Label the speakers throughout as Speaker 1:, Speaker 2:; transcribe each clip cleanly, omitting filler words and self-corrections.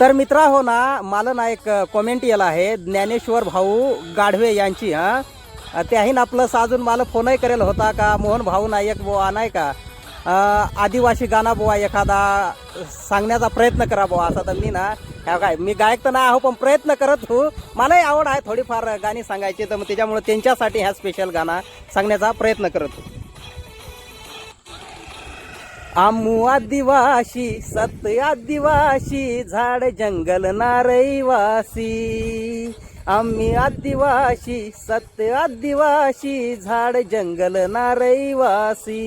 Speaker 1: तर मित्रा हो ना, मला ना एक कॉमेंट येला आहे ज्ञानेश्वर भाऊ गाढवे यांची. त्याहीन आपलं साजून मला फोनही करेल होता का मोहन भाऊ नायक बुवा नाही का आदिवासी गाणं बुवा एखादा सांगण्याचा प्रयत्न करा बुवा असा. तर मी ना ह्या काय मी गायक तर नाही आहो पण प्रयत्न करत हो. मलाही आवड आहे थोडीफार गाणी सांगायची, तर मग त्याच्यामुळे त्यांच्यासाठी ह्या स्पेशल गाणं सांगण्याचा प्रयत्न करत हो. आमू आदिवासी सत आदिवासी झाड जंगल नारईवासी. आम्ही आदिवासी सत आदिवासी झाड जंगल नारईवासी.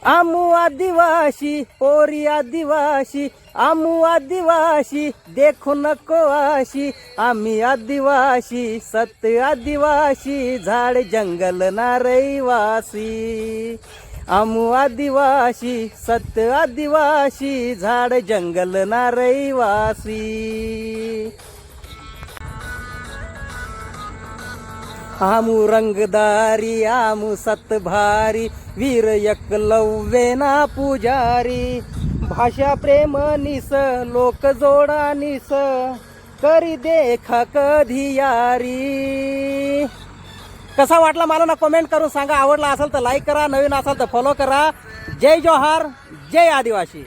Speaker 1: आमू आदिवासी पोरी आदिवासी. आमू आदिवासी देखो नको आशी. आम्ही आदिवासी सत आदिवासी झाड जंगल नारईवासी. आमू आदिवासी सत आदिवासी झाड जंगल नारईवासी. आमू रंगदारी आमू सतभारी वीर एकलव्यना पुजारी. भाषा प्रेम निस लोक जोडा निस करी देखा कधी यारी. कसा वाटला मला ना कमेंट करून सांगा. आवडला असेल तर लाईक करा, नवीन असेल तर फॉलो करा. जय जोहार, जय आदिवासी.